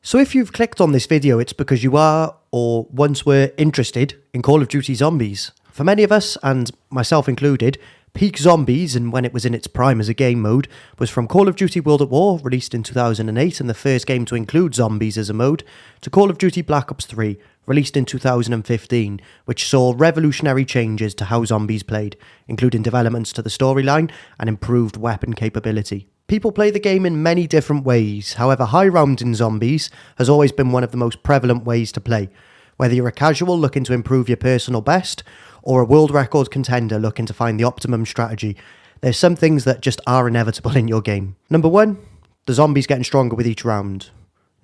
So if you've clicked on this video, it's because you are, or once were, interested in Call of Duty Zombies. For many of us, and myself included, peak Zombies, and when it was in its prime as a game mode, was from Call of Duty World at War, released in 2008 and the first game to include zombies as a mode, to Call of Duty Black Ops 3, released in 2015, which saw revolutionary changes to how zombies played, including developments to the storyline and improved weapon capability. People play the game in many different ways, however high round in zombies has always been one of the most prevalent ways to play, whether you're a casual looking to improve your personal best, or a world record contender looking to find the optimum strategy. There's some things that just are inevitable in your game. Number 1, the zombies getting stronger with each round.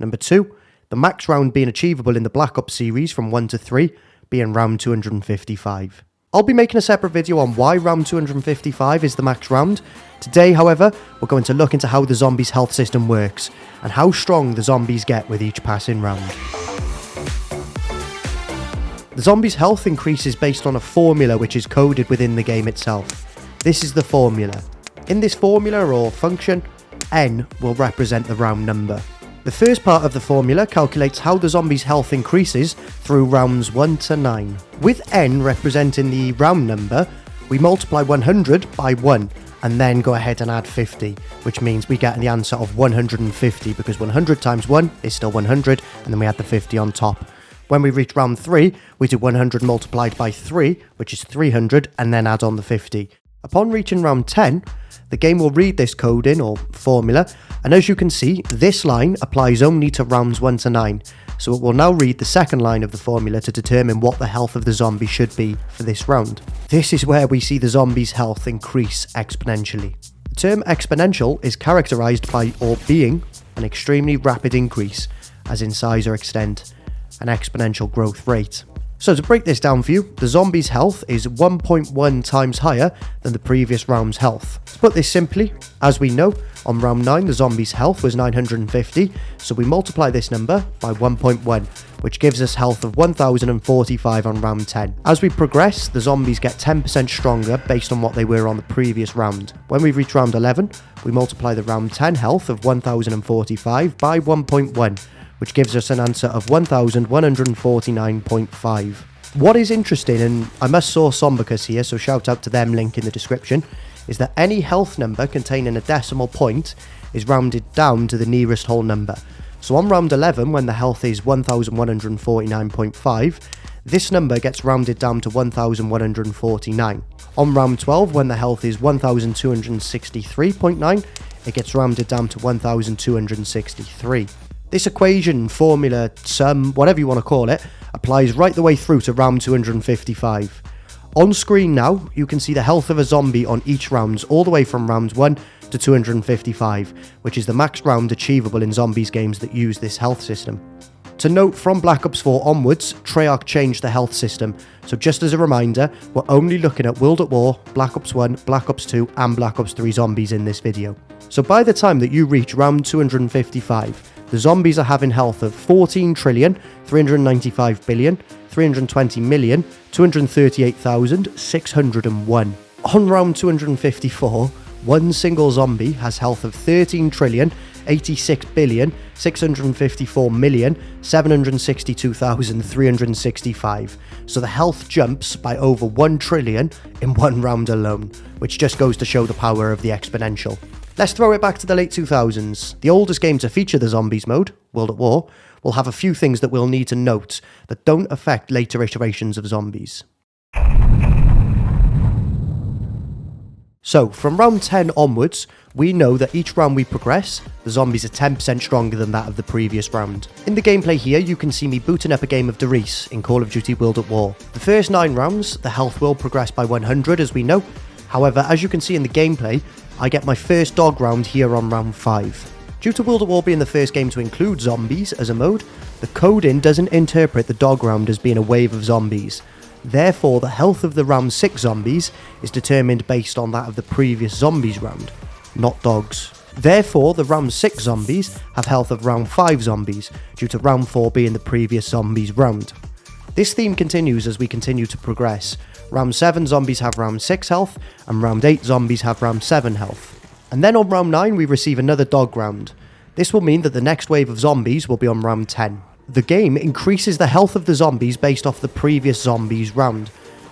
Number 2, the max round being achievable in the Black Ops series from 1 to 3 being round 255. I'll be making a separate video on why round 255 is the max round. Today, however, we're going to look into how the zombies' health system works and how strong the zombies get with each passing round. The zombies' health increases based on a formula which is coded within the game itself. This is the formula. In this formula or function, N will represent the round number. The first part of the formula calculates how the zombies' health increases through rounds 1 to 9. With N representing the round number, we multiply 100 by 1 and then go ahead and add 50, which means we get the answer of 150 because 100 times 1 is still 100 and then we add the 50 on top. When we reach round 3, we do 100 multiplied by 3, which is 300, and then add on the 50. Upon reaching round 10, the game will read this coding or formula, and as you can see, this line applies only to rounds 1 to 9, so it will now read the second line of the formula to determine what the health of the zombie should be for this round. This is where we see the zombie's health increase exponentially. The term exponential is characterized by or being an extremely rapid increase, as in size or extent, an exponential growth rate. So to break this down for you, the zombie's health is 1.1 times higher than the previous round's health. To put this simply, as we know, on round 9 the zombie's health was 950, so we multiply this number by 1.1, which gives us health of 1045 on round 10. As we progress, the zombies get 10% stronger based on what they were on the previous round. When we reach round 11, we multiply the round 10 health of 1045 by 1.1, which gives us an answer of 1149.5. What is interesting, and I must source Zombicus here, so shout out to them, link in the description, is that any health number containing a decimal point is rounded down to the nearest whole number. So on round 11, when the health is 1149.5, this number gets rounded down to 1149. On round 12, when the health is 1263.9, it gets rounded down to 1263. This equation, formula, sum, whatever you want to call it, applies right the way through to round 255. On screen now, you can see the health of a zombie on each round, all the way from round 1 to 255, which is the max round achievable in zombies games that use this health system. To note, from Black Ops 4 onwards, Treyarch changed the health system, so just as a reminder, we're only looking at World at War, Black Ops 1, Black Ops 2 and Black Ops 3 zombies in this video. So by the time that you reach round 255, the zombies are having health of 14,395,320,238,601. On round 254, one single zombie has health of 13,86,654,762,365. So the health jumps by over 1 trillion in one round alone, which just goes to show the power of the exponential. Let's throw it back to the late 2000s. The oldest game to feature the zombies mode, World at War, will have a few things that we'll need to note that don't affect later iterations of zombies. So, from round 10 onwards, we know that each round we progress, the zombies are 10% stronger than that of the previous round. In the gameplay here, you can see me booting up a game of Derice in Call of Duty World at War. The first 9 rounds, the health will progress by 100 as we know. However, as you can see in the gameplay, I get my first dog round here on round 5. Due to World at War being the first game to include zombies as a mode, the coding doesn't interpret the dog round as being a wave of zombies. Therefore, the health of the round 6 zombies is determined based on that of the previous zombies round, not dogs. Therefore, the round 6 zombies have health of round 5 zombies, due to round 4 being the previous zombies round. This theme continues as we continue to progress. Round 7 zombies have round 6 health, and round 8 zombies have round 7 health. And then on round 9 we receive another dog round. This will mean that the next wave of zombies will be on round 10. The game increases the health of the zombies based off the previous zombies round,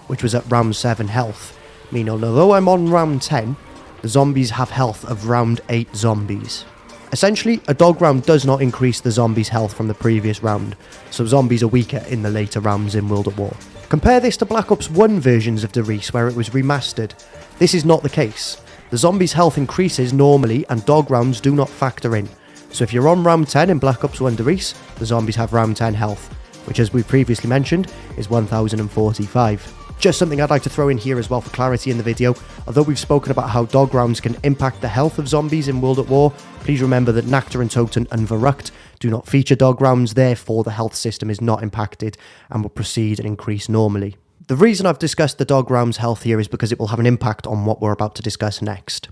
which was at round 7 health, meaning although I'm on round 10, the zombies have health of round 8 zombies. Essentially, a dog round does not increase the zombies' health from the previous round, so zombies are weaker in the later rounds in World at War. Compare this to Black Ops 1 versions of Derice where it was remastered. This is not the case. The zombies' health increases normally and dog rounds do not factor in. So if you're on round 10 in Black Ops 1 Derice, the zombies have round 10 health, which as we previously mentioned is 1045. Just something I'd like to throw in here as well for clarity in the video. Although we've spoken about how dog rounds can impact the health of zombies in World at War, please remember that Nakta and Toten and Verrucht do not feature dog rounds, therefore the health system is not impacted and will proceed and increase normally. The reason I've discussed the dog round's health here is because it will have an impact on what we're about to discuss next.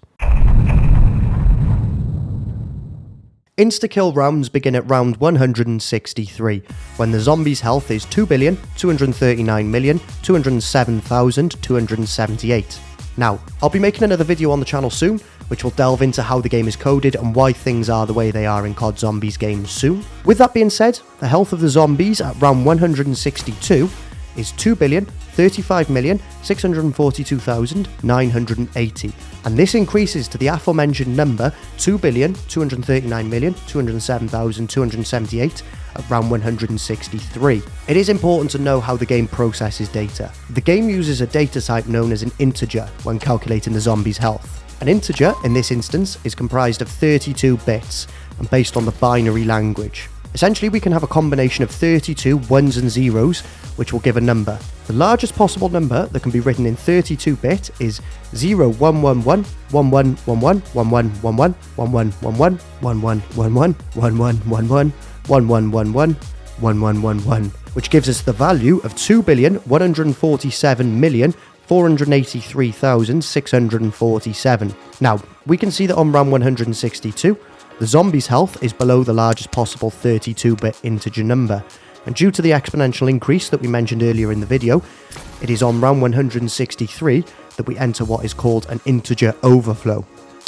Insta-Kill rounds begin at round 163, when the zombies' health is 2,239,207,278. Now, I'll be making another video on the channel soon, which will delve into how the game is coded and why things are the way they are in COD Zombies games soon. With that being said, the health of the zombies at round 162 is 2,035,642,980, and this increases to the aforementioned number 2,239,207,278 at round 163. It is important to know how the game processes data. The game uses a data type known as an integer when calculating the zombies' health. An integer, in this instance, is comprised of 32 bits and based on the binary language. Essentially, we can have a combination of 32 ones and zeros, which will give a number. The largest possible number that can be written in 32-bit is 0111 1111 1111 1111 1111 1111 1111 1111, which gives us the value of 2,147,483,647. Now, we can see that on round 162, the zombies' health is below the largest possible 32-bit integer number, and due to the exponential increase that we mentioned earlier in the video, it is on round 163 that we enter what is called an integer overflow.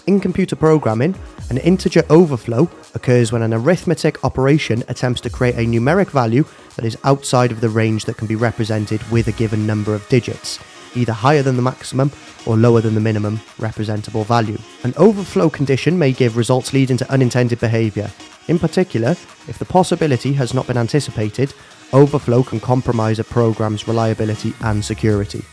In computer programming, an integer overflow occurs when an arithmetic operation attempts to create a numeric value that is outside of the range that can be represented with a given number of digits, either higher than the maximum or lower than the minimum representable value. An overflow condition may give results leading to unintended behaviour. In particular, if the possibility has not been anticipated, overflow can compromise a program's reliability and security.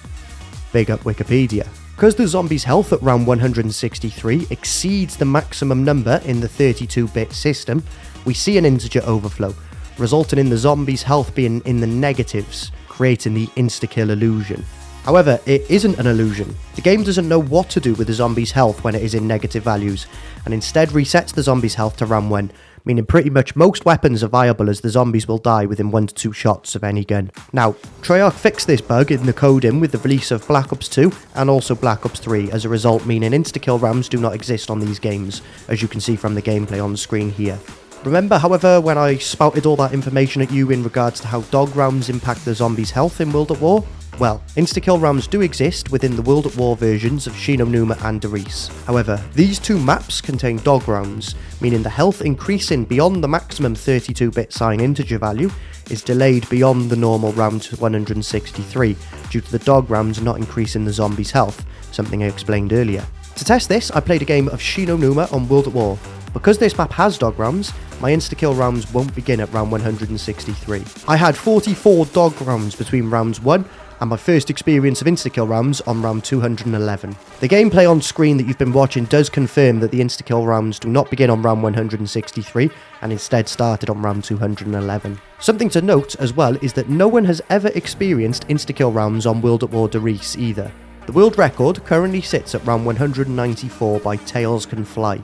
Big up Wikipedia. Because the zombies' health at round 163 exceeds the maximum number in the 32-bit system, we see an integer overflow, resulting in the zombies' health being in the negatives, creating the insta-kill illusion. However, it isn't an illusion. The game doesn't know what to do with the zombies' health when it is in negative values, and instead resets the zombies' health to round 1, meaning pretty much most weapons are viable as the zombies will die within 1 to 2 shots of any gun. Now, Treyarch fixed this bug in the coding with the release of Black Ops 2 and also Black Ops 3, as a result meaning insta-kill rounds do not exist on these games, as you can see from the gameplay on the screen here. Remember, however, when I spouted all that information at you in regards to how dog rounds impact the zombies' health in World at War? Well, insta-kill rounds do exist within the World at War versions of Shinonuma and Derice. However, these two maps contain dog rounds, meaning the health increasing beyond the maximum 32-bit sign integer value is delayed beyond the normal round to 163 due to the dog rounds not increasing the zombies' health, something I explained earlier. To test this, I played a game of Shinonuma on World at War. Because this map has dog rounds, my insta-kill rounds won't begin at round 163. I had 44 dog rounds between rounds 1 and my first experience of insta-kill rounds on round 211. The gameplay on screen that you've been watching does confirm that the insta-kill rounds do not begin on round 163 and instead started on round 211. Something to note as well is that no one has ever experienced insta-kill rounds on World at War Derice either. The world record currently sits at round 194 by Tails Can Fly.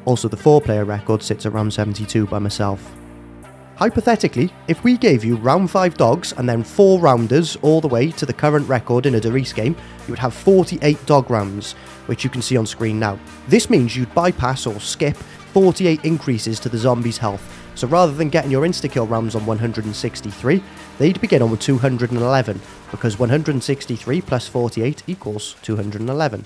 Also, the 4-player record sits at round 72 by myself. Hypothetically, if we gave you round 5 dogs and then 4 rounders all the way to the current record in a Derice game, you would have 48 dog rounds, which you can see on screen now. This means you'd bypass or skip 48 increases to the zombies' health, so rather than getting your insta-kill rounds on 163, they'd begin on 211, because 163 plus 48 equals 211.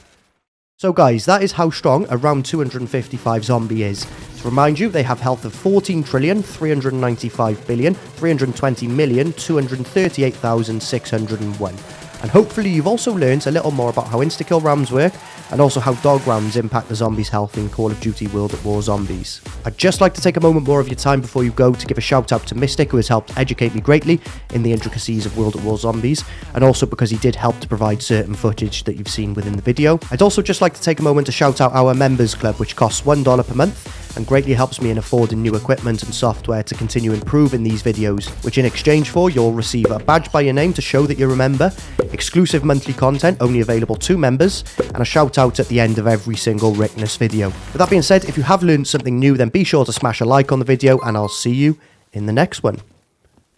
So guys, that is how strong a round 255 zombie is. To remind you, they have health of 14,395,320,238,601. And hopefully you've also learned a little more about how insta-kill rounds work, and also how dog rounds impact the zombies' health in Call of Duty World at War Zombies. I'd just like to take a moment more of your time before you go to give a shout out to Mystic, who has helped educate me greatly in the intricacies of World at War Zombies, and also because he did help to provide certain footage that you've seen within the video. I'd also just like to take a moment to shout out our members club, which costs $1 per month, and greatly helps me in affording new equipment and software to continue improving these videos, which in exchange for, you'll receive a badge by your name to show that you're a member, exclusive monthly content only available to members, and a shout out at the end of every single Ricktness video. With that being said, if you have learned something new, then be sure to smash a like on the video, and I'll see you in the next one.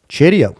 Cheerio.